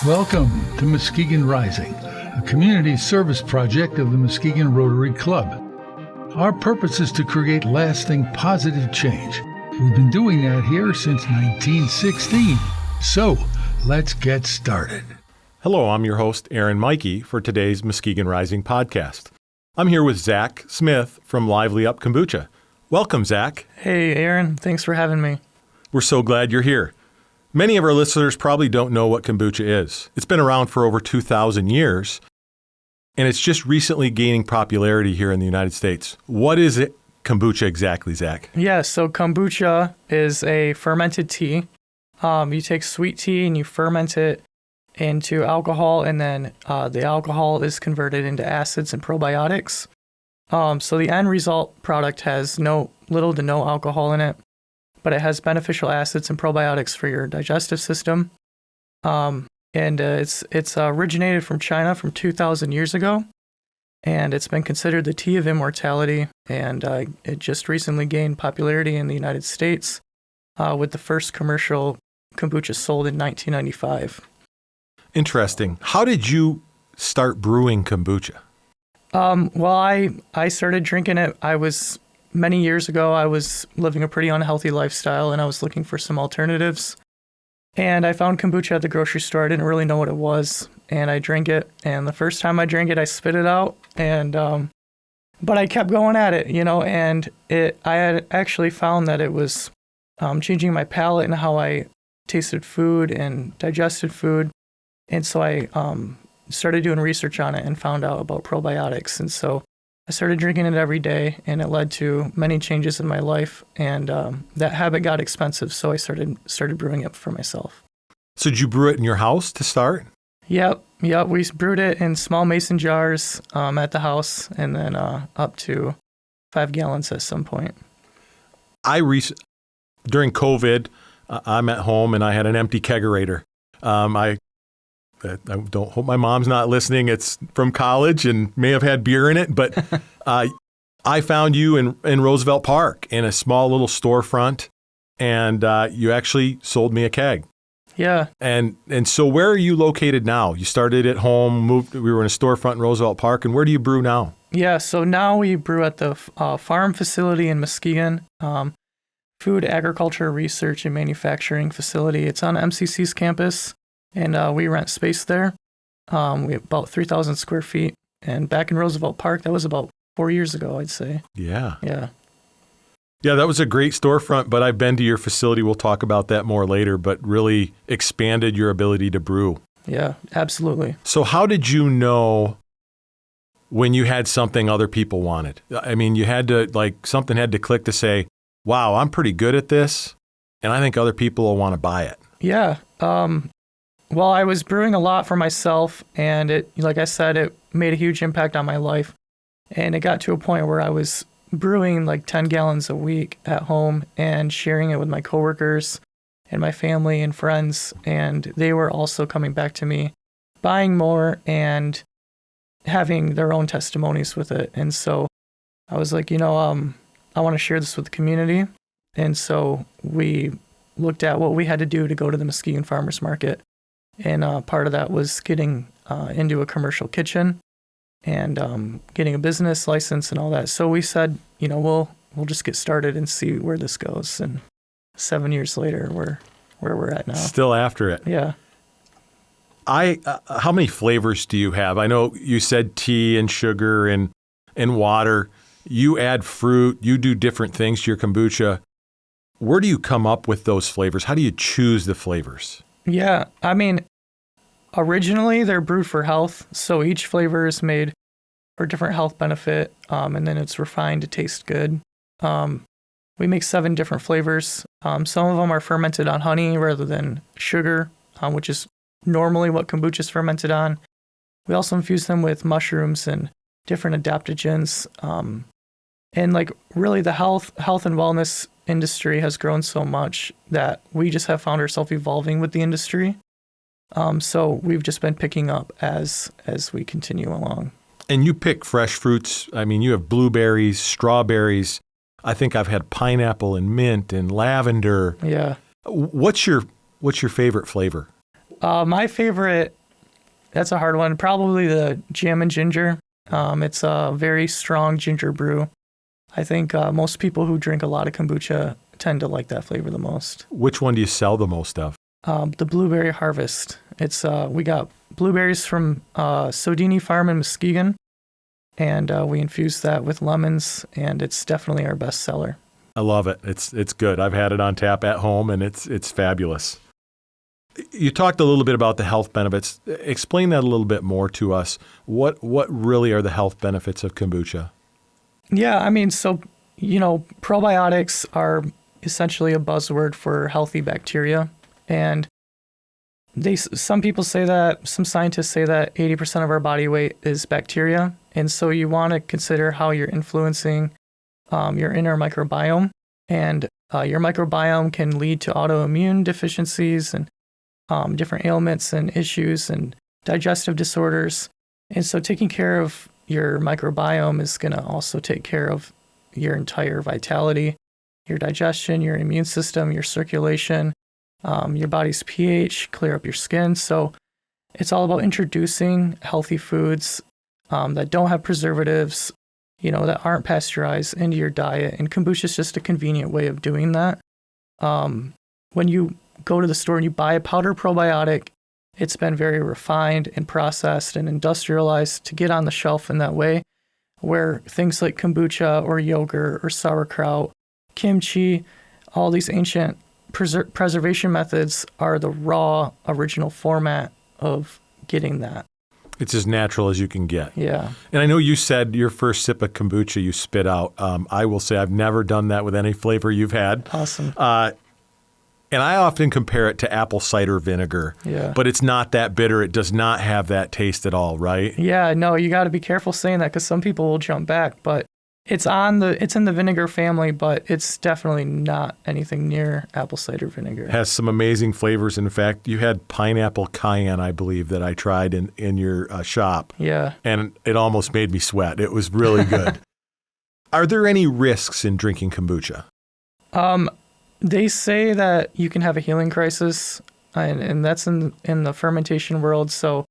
Welcome to Muskegon Rising, a community service project of the Muskegon Rotary Club. Our purpose is to create lasting positive change. We've been doing that here since 1916. So, let's get started. Hello, I'm your host, Aaron Mikey, for today's Muskegon Rising podcast. I'm here with Zach Smith from Lively Up Kombucha. Welcome, Zach. Hey, Aaron. Thanks for having me. We're so glad you're here. Many of our listeners probably don't know what kombucha is. It's been around for over 2,000 years, and it's just recently gaining popularity here in the United States. What is it, kombucha exactly, Zach? Yeah, so kombucha is a fermented tea. You take sweet tea and you ferment it into alcohol, and then the alcohol is converted into acids and probiotics. So the end result product has little to no alcohol in it, but it has beneficial acids and probiotics for your digestive system. It's originated from China from 2,000 years ago, and it's been considered the tea of immortality, and it just recently gained popularity in the United States with the first commercial kombucha sold in 1995. Interesting. How did you start brewing kombucha? Well, I started drinking it. Many years ago, I was living a pretty unhealthy lifestyle, and I was looking for some alternatives. And I found kombucha at the grocery store. I didn't really know what it was, and I drank it. And the first time I drank it, I spit it out. And but I kept going at it, And I had actually found that it was changing my palate and how I tasted food and digested food. And so I started doing research on it and found out about probiotics. And so I started drinking it every day, and it led to many changes in my life, and that habit got expensive, so I started brewing it for myself. So did you brew it in your house to start? Yep. We brewed it in small mason jars at the house, and then up to 5 gallons at some point. During COVID, I'm at home, and I had an empty kegerator. I don't hope my mom's not listening. It's from college and may have had beer in it, but I found you in Roosevelt Park in a small little storefront, and you actually sold me a keg. Yeah. And so where are you located now? You started at home, we were in a storefront in Roosevelt Park, and where do you brew now? Yeah, so now we brew at the farm facility in Muskegon, Food, Agriculture, Research, and Manufacturing Facility. It's on MCC's campus. And we rent space there. We have about 3,000 square feet. And back in Roosevelt Park, that was about 4 years ago, I'd say. Yeah. Yeah. Yeah, that was a great storefront, but I've been to your facility. We'll talk about that more later, but really expanded your ability to brew. Yeah, absolutely. So how did you know when you had something other people wanted? I mean, you had to, something had to click to say, wow, I'm pretty good at this, and I think other people will want to buy it. Yeah. Well, I was brewing a lot for myself, and it made a huge impact on my life. And it got to a point where I was brewing 10 gallons a week at home and sharing it with my coworkers and my family and friends. And they were also coming back to me, buying more and having their own testimonies with it. And so I was like, I want to share this with the community. And so we looked at what we had to do to go to the Muskegon Farmers Market. And part of that was getting into a commercial kitchen and getting a business license and all that. So we said, we'll just get started and see where this goes. And 7 years later, we're where we're at now. Still after it. Yeah. How many flavors do you have? I know you said tea and sugar and water. You add fruit. You do different things to your kombucha. Where do you come up with those flavors? How do you choose the flavors? Yeah, I mean, originally they're brewed for health, so each flavor is made for different health benefit, and then it's refined to taste good. We make 7 different flavors. Some of them are fermented on honey rather than sugar, which is normally what kombucha is fermented on. We also infuse them with mushrooms and different adaptogens. And really the health and wellness industry has grown so much that we just have found ourselves evolving with the industry. So we've just been picking up as we continue along. And you pick fresh fruits. I mean, you have blueberries, strawberries. I think I've had pineapple and mint and lavender. Yeah. What's your favorite flavor? My favorite, that's a hard one, probably the jam and ginger. It's a very strong ginger brew. I think most people who drink a lot of kombucha tend to like that flavor the most. Which one do you sell the most of? The blueberry harvest. It's we got blueberries from Sodini Farm in Muskegon, and we infuse that with lemons, and it's definitely our best seller. I love it. It's good. I've had it on tap at home, and it's fabulous. You talked a little bit about the health benefits. Explain that a little bit more to us. What really are the health benefits of kombucha? Yeah, I mean, so, probiotics are essentially a buzzword for healthy bacteria. And some people say that, some scientists say that 80% of our body weight is bacteria. And so you want to consider how you're influencing your inner microbiome. And your microbiome can lead to autoimmune deficiencies and different ailments and issues and digestive disorders. And so taking care of your microbiome is going to also take care of your entire vitality, your digestion, your immune system, your circulation, your body's pH, clear up your skin. So it's all about introducing healthy foods that don't have preservatives, that aren't pasteurized into your diet. And kombucha is just a convenient way of doing that. When you go to the store and you buy a powder probiotic, it's been very refined and processed and industrialized to get on the shelf in that way, where things like kombucha or yogurt or sauerkraut, kimchi, all these ancient preservation methods are the raw original format of getting that. It's as natural as you can get. Yeah. And I know you said your first sip of kombucha you spit out. I will say I've never done that with any flavor you've had. Awesome. And I often compare it to apple cider vinegar. Yeah. But it's not that bitter. It does not have that taste at all, right? Yeah, no, you got to be careful saying that because some people will jump back. But it's in the vinegar family, but it's definitely not anything near apple cider vinegar. It has some amazing flavors. In fact, you had pineapple cayenne, I believe, that I tried in your shop. Yeah. And it almost made me sweat. It was really good. Are there any risks in drinking kombucha? They say that you can have a healing crisis, and that's in the fermentation world. So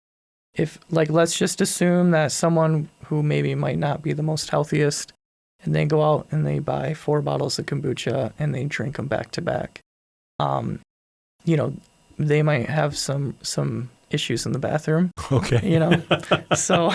let's just assume that someone who maybe might not be the most healthiest, and they go out and they buy 4 bottles of kombucha and they drink them back to back. They might have some issues in the bathroom. Okay. So.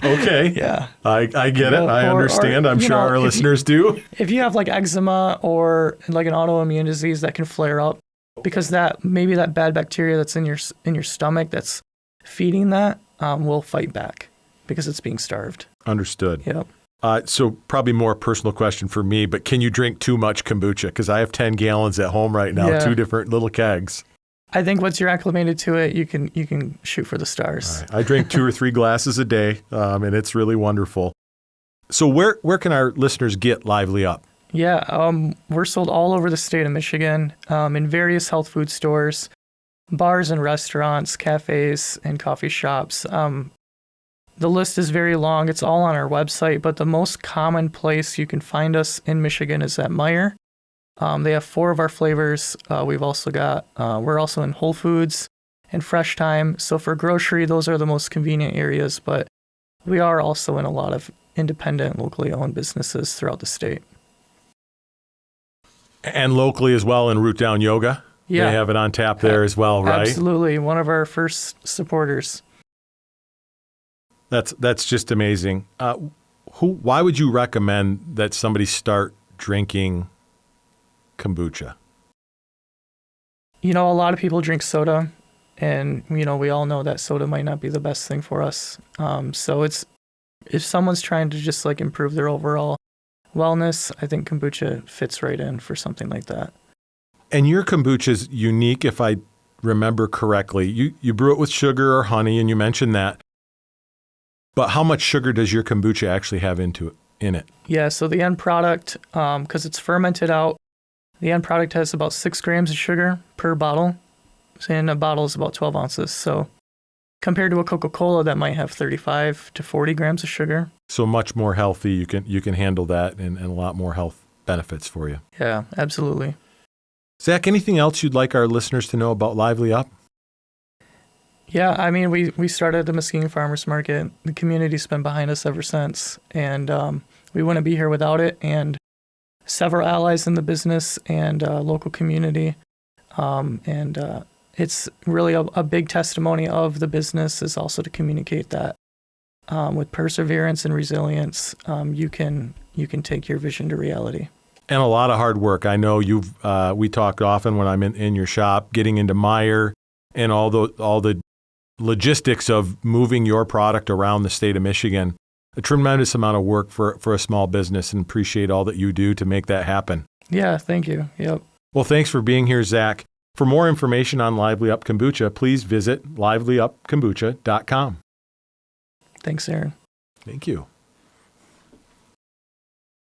Okay. Yeah. I get it. I understand. I'm sure our listeners do. If you have like eczema or like an autoimmune disease that can flare up, because that bad bacteria that's in your stomach that's feeding that will fight back because it's being starved. Understood. Yep. So probably more personal question for me, but can you drink too much kombucha? Because I have 10 gallons at home right now, 2 different little kegs. I think once you're acclimated to it, you can shoot for the stars. Right. I drink 2 or 3 glasses a day, and it's really wonderful. So where can our listeners get Lively Up? Yeah, we're sold all over the state of Michigan in various health food stores, bars and restaurants, cafes, and coffee shops. The list is very long. It's all on our website, but the most common place you can find us in Michigan is at Meijer. They have 4 of our flavors. We're also in Whole Foods and Fresh Time. So for grocery, those are the most convenient areas, but we are also in a lot of independent, locally owned businesses throughout the state. And locally as well in Root Down Yoga? Yeah. They have it on tap there as well, right? Absolutely. One of our first supporters. That's just amazing. Why would you recommend that somebody start drinking kombucha? A lot of people drink soda, and we all know that soda might not be the best thing for us. So if someone's trying to just like improve their overall wellness, I think kombucha fits right in for something like that. And your kombucha is unique, if I remember correctly. You brew it with sugar or honey, and you mentioned that. But how much sugar does your kombucha actually have in it? Yeah, so the end product, because it's fermented out, the end product has about 6 grams of sugar per bottle, and a bottle is about 12 ounces. So compared to a Coca-Cola that might have 35 to 40 grams of sugar. So much more healthy. You can handle that and a lot more health benefits for you. Yeah, absolutely. Zach, anything else you'd like our listeners to know about Lively Up? Yeah, I mean, we started the Muskegon Farmers Market. The community's been behind us ever since, and we wouldn't be here without it. And several allies in the business and local community, and it's really a big testimony of the business is also to communicate that with perseverance and resilience, you can take your vision to reality. And a lot of hard work. I know we talk often when I'm in your shop, getting into Meyer and all the logistics of moving your product around the state of Michigan. A tremendous amount of work for a small business, and appreciate all that you do to make that happen. Yeah, thank you. Yep. Well, thanks for being here, Zach. For more information on Lively Up Kombucha, please visit livelyupkombucha.com. Thanks, Aaron. Thank you.